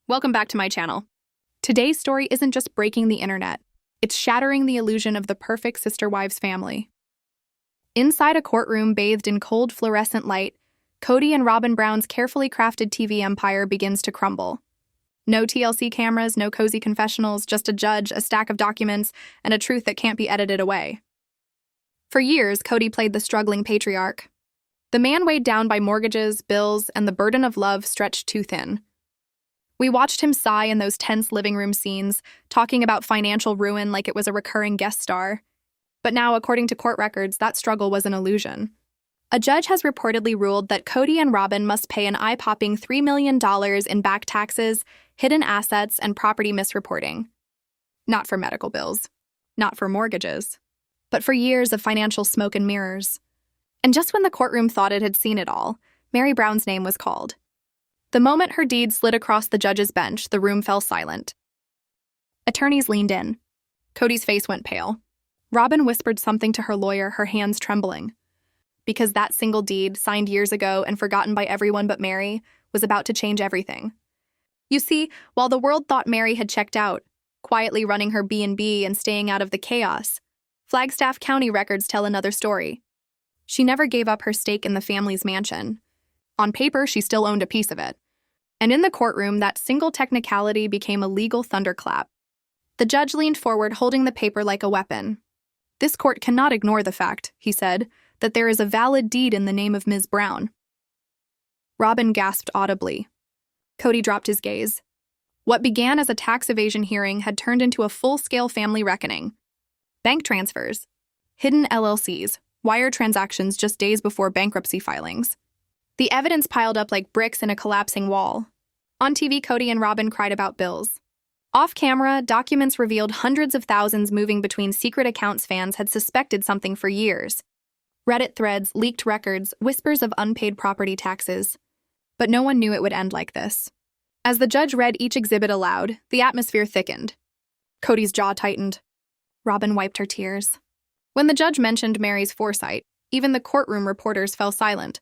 Welcome back to my channel. Today's story isn't just breaking the internet, it's shattering the illusion of the perfect sister-wives family. Inside a courtroom bathed in cold fluorescent light, Kody and Robyn Brown's carefully crafted TV empire begins to crumble. No TLC cameras, no cozy confessionals, just a judge, a stack of documents, and a truth that can't be edited away. For years, Kody played the struggling patriarch. The man weighed down by mortgages, bills, and the burden of love stretched too thin. We watched him sigh in those tense living room scenes, talking about financial ruin like it was a recurring guest star. But now, according to court records, that struggle was an illusion. A judge has reportedly ruled that Kody and Robyn must pay an eye-popping $3 million in back taxes, hidden assets, and property misreporting. Not for medical bills, not for mortgages, but for years of financial smoke and mirrors. And just when the courtroom thought it had seen it all, Meri Brown's name was called. The moment her deed slid across the judge's bench, the room fell silent. Attorneys leaned in. Kody's face went pale. Robyn whispered something to her lawyer, her hands trembling. Because that single deed, signed years ago and forgotten by everyone but Meri, was about to change everything. You see, while the world thought Meri had checked out, quietly running her B&B and staying out of the chaos, Flagstaff County records tell another story. She never gave up her stake in the family's mansion. On paper, she still owned a piece of it. And in the courtroom, that single technicality became a legal thunderclap. The judge leaned forward, holding the paper like a weapon. "This court cannot ignore the fact," he said, "that there is a valid deed in the name of Ms. Brown." Robyn gasped audibly. Kody dropped his gaze. What began as a tax evasion hearing had turned into a full-scale family reckoning. Bank transfers, hidden LLCs, wire transactions just days before bankruptcy filings. The evidence piled up like bricks in a collapsing wall. On TV, Kody and Robyn cried about bills. Off-camera, documents revealed hundreds of thousands moving between secret accounts fans had suspected something for years. Reddit threads, leaked records, whispers of unpaid property taxes. But no one knew it would end like this. As the judge read each exhibit aloud, the atmosphere thickened. Kody's jaw tightened. Robyn wiped her tears. When the judge mentioned Meri's foresight, even the courtroom reporters fell silent.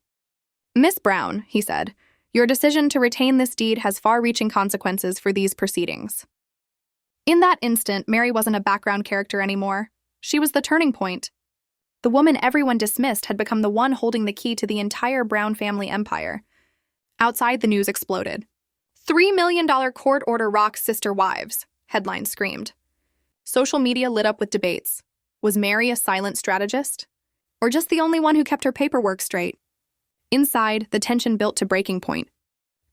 "Miss Brown," he said, "your decision to retain this deed has far-reaching consequences for these proceedings." In that instant, Meri wasn't a background character anymore. She was the turning point. The woman everyone dismissed had become the one holding the key to the entire Brown family empire. Outside, the news exploded. $3 million court order rocks sister wives, headlines screamed. Social media lit up with debates. Was Meri a silent strategist? Or just the only one who kept her paperwork straight? Inside, the tension built to breaking point.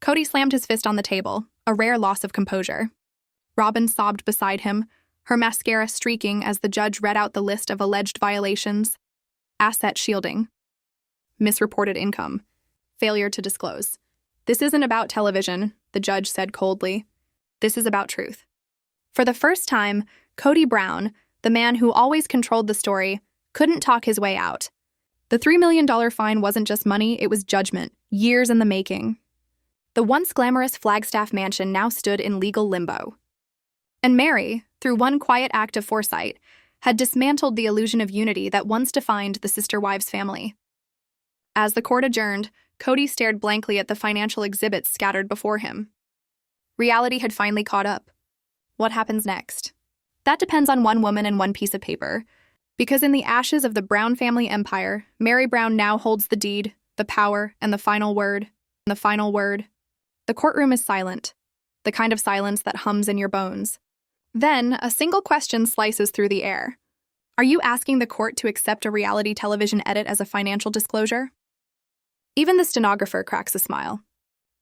Kody slammed his fist on the table, a rare loss of composure. Robyn sobbed beside him, her mascara streaking as the judge read out the list of alleged violations. Asset shielding. Misreported income. Failure to disclose. "This isn't about television," the judge said coldly. "This is about truth." For the first time, Kody Brown, the man who always controlled the story, couldn't talk his way out. The $3 million fine wasn't just money, it was judgment, years in the making. The once glamorous Flagstaff mansion now stood in legal limbo. And Meri, through one quiet act of foresight, had dismantled the illusion of unity that once defined the sister-wives family. As the court adjourned, Kody stared blankly at the financial exhibits scattered before him. Reality had finally caught up. What happens next? That depends on one woman and one piece of paper. Because in the ashes of the Brown family empire, Meri Brown now holds the deed, the power, and the final word. The courtroom is silent, the kind of silence that hums in your bones. Then, a single question slices through the air. Are you asking the court to accept a reality television edit as a financial disclosure? Even the stenographer cracks a smile.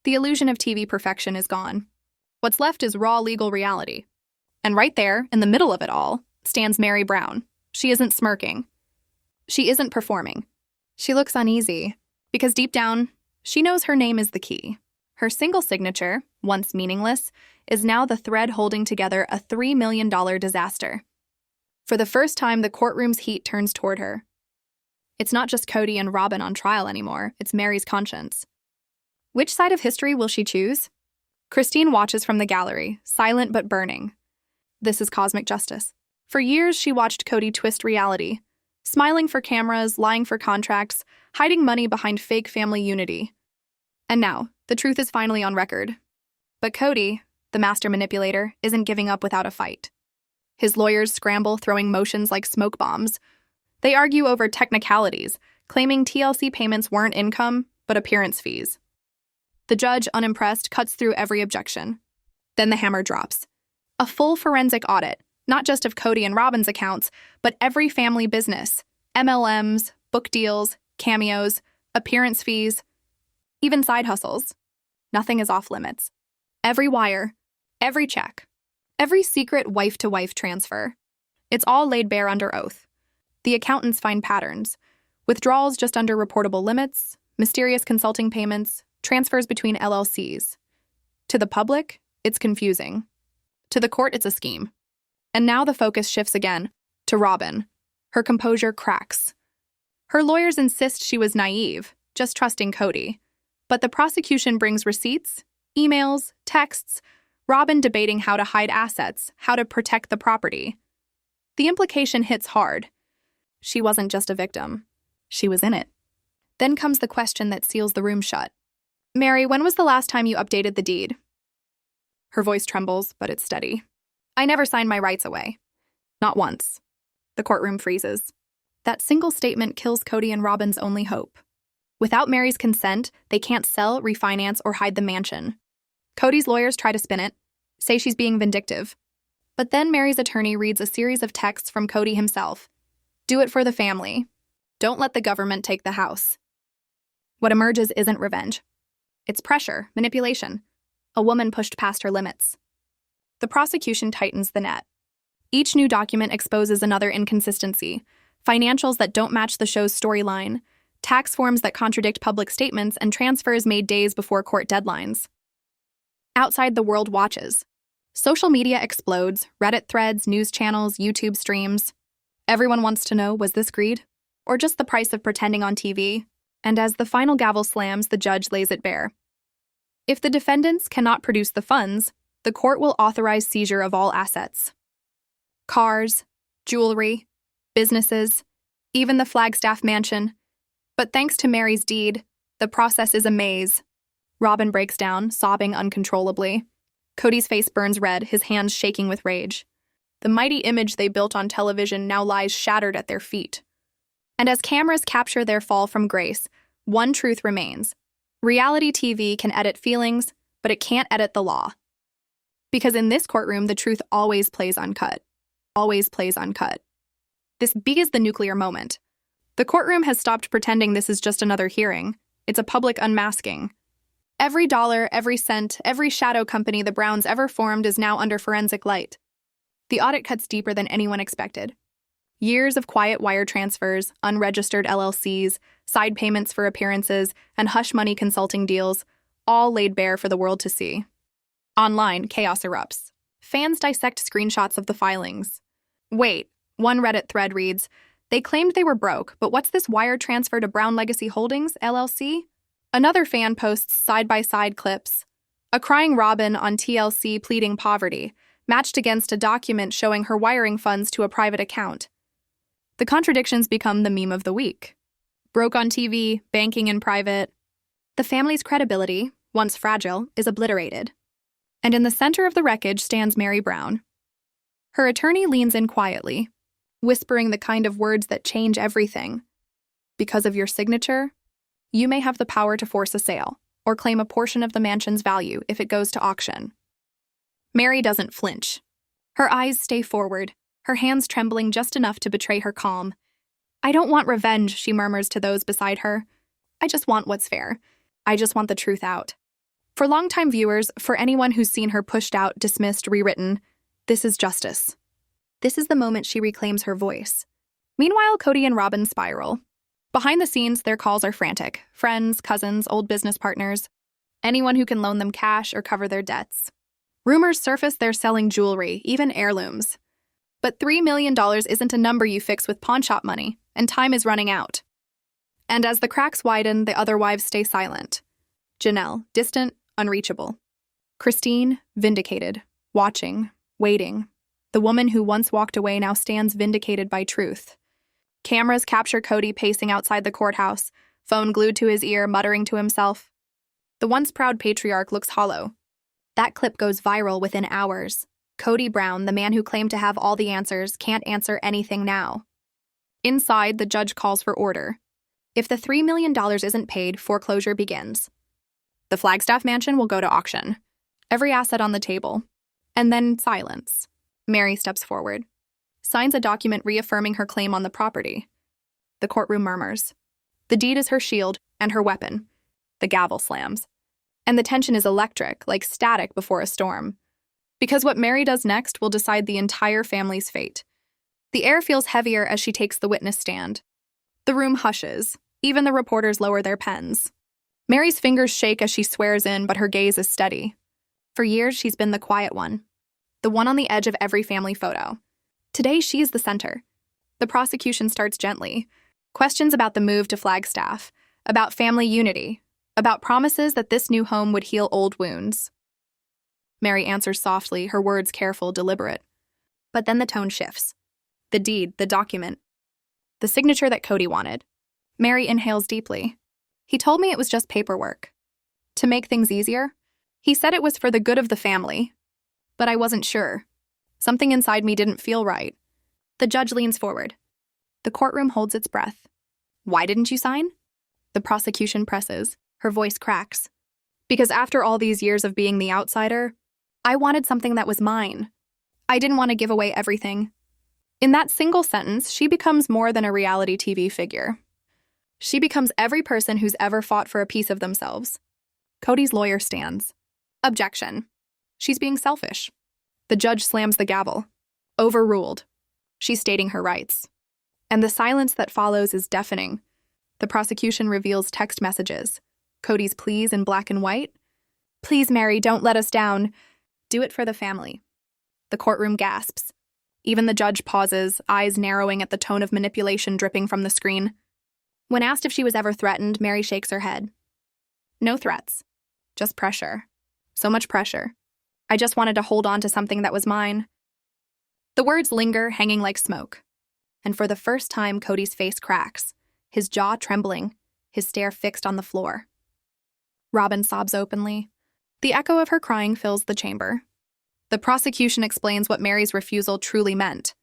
The illusion of TV perfection is gone. What's left is raw legal reality. And right there, in the middle of it all, stands Meri Brown. She isn't smirking. She isn't performing. She looks uneasy, because deep down, she knows her name is the key. Her single signature, once meaningless, is now the thread holding together a $3 million disaster. For the first time, the courtroom's heat turns toward her. It's not just Kody and Robyn on trial anymore, it's Meri's conscience. Which side of history will she choose? Christine watches from the gallery, silent but burning. This is cosmic justice. For years, she watched Kody twist reality, smiling for cameras, lying for contracts, hiding money behind fake family unity. And now, the truth is finally on record. But Kody, the master manipulator, isn't giving up without a fight. His lawyers scramble, throwing motions like smoke bombs. They argue over technicalities, claiming TLC payments weren't income, but appearance fees. The judge, unimpressed, cuts through every objection. Then the hammer drops. A full forensic audit, not just of Kody and Robyn's accounts, but every family business, MLMs, book deals, cameos, appearance fees, even side hustles. Nothing is off limits. Every wire, every check, every secret wife-to-wife transfer. It's all laid bare under oath. The accountants find patterns. Withdrawals just under reportable limits, mysterious consulting payments, transfers between LLCs. To the public, it's confusing. To the court, it's a scheme. And now the focus shifts again, to Robyn. Her composure cracks. Her lawyers insist she was naive, just trusting Kody. But the prosecution brings receipts, emails, texts, Robyn debating how to hide assets, how to protect the property. The implication hits hard. She wasn't just a victim. She was in it. Then comes the question that seals the room shut. Meri, when was the last time you updated the deed? Her voice trembles, but it's steady. I never signed my rights away. Not once. The courtroom freezes. That single statement kills Kody and Robyn's only hope. Without Meri's consent, they can't sell, refinance, or hide the mansion. Kody's lawyers try to spin it, say she's being vindictive. But then Meri's attorney reads a series of texts from Kody himself. Do it for the family. Don't let the government take the house. What emerges isn't revenge. It's pressure, manipulation. A woman pushed past her limits. The prosecution tightens the net. Each new document exposes another inconsistency, financials that don't match the show's storyline, tax forms that contradict public statements, and transfers made days before court deadlines. Outside, the world watches. Social media explodes, Reddit threads, news channels, YouTube streams. Everyone wants to know, was this greed? Or just the price of pretending on TV? And as the final gavel slams, the judge lays it bare. If the defendants cannot produce the funds, the court will authorize seizure of all assets. Cars, jewelry, businesses, even the Flagstaff mansion. But thanks to Meri's deed, the process is a maze. Robyn breaks down, sobbing uncontrollably. Kody's face burns red, his hands shaking with rage. The mighty image they built on television now lies shattered at their feet. And as cameras capture their fall from grace, one truth remains. Reality TV can edit feelings, but it can't edit the law. Because in this courtroom, the truth always plays uncut. Always plays uncut. This is the nuclear moment. The courtroom has stopped pretending this is just another hearing. It's a public unmasking. Every dollar, every cent, every shadow company the Browns ever formed is now under forensic light. The audit cuts deeper than anyone expected. Years of quiet wire transfers, unregistered LLCs, side payments for appearances, and hush-money consulting deals, all laid bare for the world to see. Online, chaos erupts. Fans dissect screenshots of the filings. Wait, one Reddit thread reads, "They claimed they were broke, but what's this wire transfer to Brown Legacy Holdings, LLC?" Another fan posts side-by-side clips. A crying Robyn on TLC pleading poverty, matched against a document showing her wiring funds to a private account. The contradictions become the meme of the week. Broke on TV, banking in private. The family's credibility, once fragile, is obliterated. And in the center of the wreckage stands Meri Brown. Her attorney leans in quietly, whispering the kind of words that change everything. Because of your signature, you may have the power to force a sale, or claim a portion of the mansion's value if it goes to auction. Meri doesn't flinch. Her eyes stay forward, her hands trembling just enough to betray her calm. "I don't want revenge," she murmurs to those beside her. "I just want what's fair. I just want the truth out." For longtime viewers, for anyone who's seen her pushed out, dismissed, rewritten, this is justice. This is the moment she reclaims her voice. Meanwhile, Kody and Robyn spiral. Behind the scenes, their calls are frantic. Friends, cousins, old business partners. Anyone who can loan them cash or cover their debts. Rumors surface they're selling jewelry, even heirlooms. But $3 million isn't a number you fix with pawnshop money, and time is running out. And as the cracks widen, the other wives stay silent. Janelle, distant, unreachable. Christine, vindicated, watching, waiting. The woman who once walked away now stands vindicated by truth. Cameras capture Kody pacing outside the courthouse, phone glued to his ear, muttering to himself. The once proud patriarch looks hollow. That clip goes viral within hours. Kody Brown, the man who claimed to have all the answers, can't answer anything now. Inside, the judge calls for order. If the $3 million isn't paid, foreclosure begins. The Flagstaff mansion will go to auction. Every asset on the table. And then silence. Meri steps forward, signs a document reaffirming her claim on the property. The courtroom murmurs. The deed is her shield and her weapon. The gavel slams. And the tension is electric, like static before a storm. Because what Meri does next will decide the entire family's fate. The air feels heavier as she takes the witness stand. The room hushes. Even the reporters lower their pens. Meri's fingers shake as she swears in, but her gaze is steady. For years, she's been the quiet one. The one on the edge of every family photo. Today, she is the center. The prosecution starts gently. Questions about the move to Flagstaff, about family unity, about promises that this new home would heal old wounds. Meri answers softly, her words careful, deliberate. But then the tone shifts. The deed, the document. The signature that Kody wanted. Meri inhales deeply. He told me it was just paperwork. To make things easier, he said it was for the good of the family. But I wasn't sure. Something inside me didn't feel right. The judge leans forward. The courtroom holds its breath. Why didn't you sign? The prosecution presses. Her voice cracks. Because after all these years of being the outsider, I wanted something that was mine. I didn't want to give away everything. In that single sentence, she becomes more than a reality TV figure. She becomes every person who's ever fought for a piece of themselves. Kody's lawyer stands. Objection. She's being selfish. The judge slams the gavel. Overruled. She's stating her rights. And the silence that follows is deafening. The prosecution reveals text messages. Kody's pleas in black and white. Please, Meri, don't let us down. Do it for the family. The courtroom gasps. Even the judge pauses, eyes narrowing at the tone of manipulation dripping from the screen. When asked if she was ever threatened, Meri shakes her head. No threats. Just pressure. So much pressure. I just wanted to hold on to something that was mine. The words linger, hanging like smoke. And for the first time, Kody's face cracks, his jaw trembling, his stare fixed on the floor. Robyn sobs openly. The echo of her crying fills the chamber. The prosecution explains what Meri's refusal truly meant.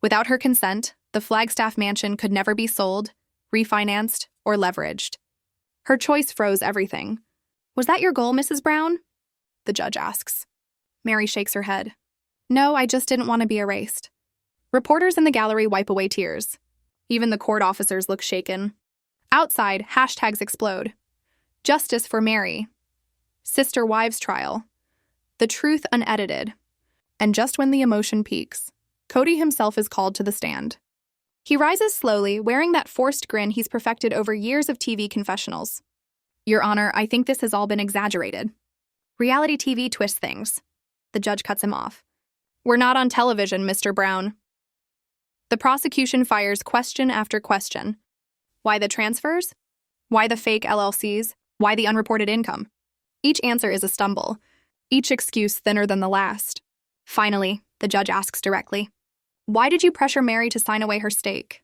Without her consent, the Flagstaff mansion could never be sold, refinanced, or leveraged. Her choice froze everything. Was that your goal, Mrs. Brown? The judge asks. Meri shakes her head. No, I just didn't want to be erased. Reporters in the gallery wipe away tears. Even the court officers look shaken. Outside, hashtags explode. Justice for Meri. Sister Wives Trial. The truth unedited. And just when the emotion peaks, Kody himself is called to the stand. He rises slowly, wearing that forced grin he's perfected over years of TV confessionals. Your Honor, I think this has all been exaggerated. Reality TV twists things. The judge cuts him off. We're not on television, Mr. Brown. The prosecution fires question after question. Why the transfers? Why the fake LLCs? Why the unreported income? Each answer is a stumble, each excuse thinner than the last. Finally, the judge asks directly, why did you pressure Meri to sign away her stake?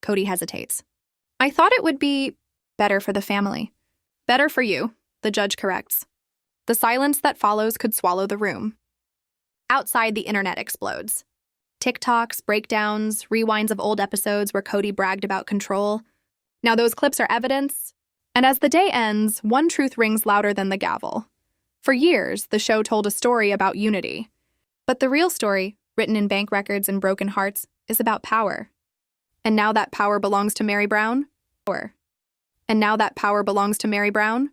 Kody hesitates. I thought it would be better for the family. Better for you, the judge corrects. The silence that follows could swallow the room. Outside, the internet explodes. TikToks, breakdowns, rewinds of old episodes where Kody bragged about control. Now those clips are evidence. And as the day ends, one truth rings louder than the gavel. For years, the show told a story about unity. But the real story, written in bank records and broken hearts, is about power. And now that power belongs to Meri Brown? And now that power belongs to Meri Brown?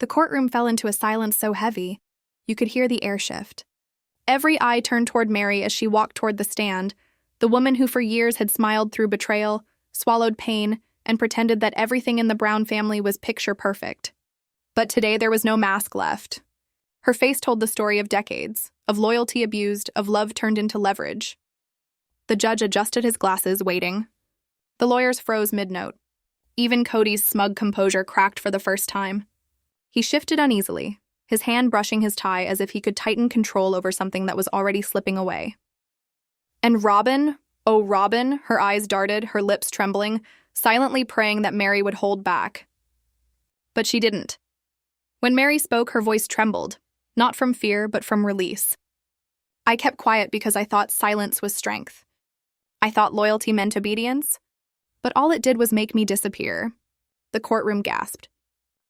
The courtroom fell into a silence so heavy, you could hear the air shift. Every eye turned toward Meri as she walked toward the stand, the woman who for years had smiled through betrayal, swallowed pain, and pretended that everything in the Brown family was picture perfect. But today there was no mask left. Her face told the story of decades, of loyalty abused, of love turned into leverage. The judge adjusted his glasses, waiting. The lawyers froze mid-note. Even Kody's smug composure cracked for the first time. He shifted uneasily, his hand brushing his tie as if he could tighten control over something that was already slipping away. And Robyn, oh Robyn, her eyes darted, her lips trembling, silently praying that Meri would hold back. But she didn't. When Meri spoke, her voice trembled. not from fear, but from release. I kept quiet because I thought silence was strength. I thought loyalty meant obedience, but all it did was make me disappear. The courtroom gasped.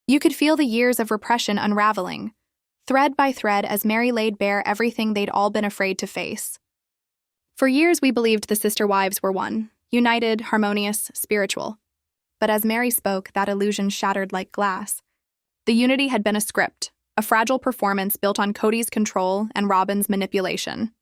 You could feel the years of repression unraveling, thread by thread, as Meri laid bare everything they'd all been afraid to face. For years, we believed the sister wives were one, united, harmonious, spiritual. But as Meri spoke, that illusion shattered like glass. The unity had been a script, a fragile performance built on Kody's control and Robyn's manipulation.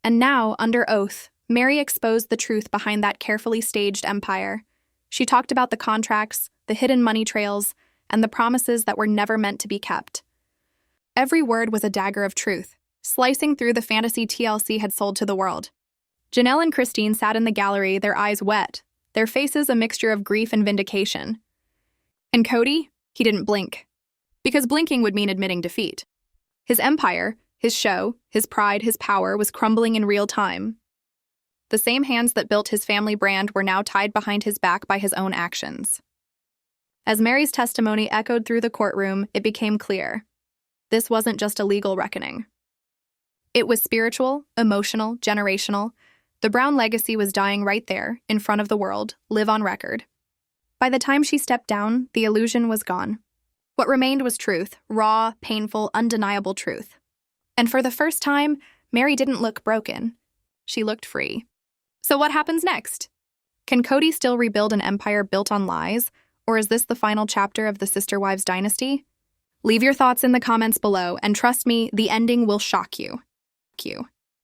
And now, under oath, Meri exposed the truth behind that carefully staged empire. She talked about the contracts, the hidden money trails, and the promises that were never meant to be kept. Every word was a dagger of truth, slicing through the fantasy TLC had sold to the world. Janelle and Christine sat in the gallery, their eyes wet, their faces a mixture of grief and vindication. And Kody? He didn't blink. Because blinking would mean admitting defeat. His empire, his show, his pride, his power was crumbling in real time. The same hands that built his family brand were now tied behind his back by his own actions. As Meri's testimony echoed through the courtroom, it became clear. This wasn't just a legal reckoning. It was spiritual, emotional, generational. The Brown legacy was dying right there, in front of the world, live on record. By the time she stepped down, the illusion was gone. What remained was truth, raw, painful, undeniable truth. And for the first time, Meri didn't look broken. She looked free. So what happens next? Can Kody still rebuild an empire built on lies, or is this the final chapter of the Sister Wives dynasty? Leave your thoughts in the comments below, and trust me, the ending will shock you.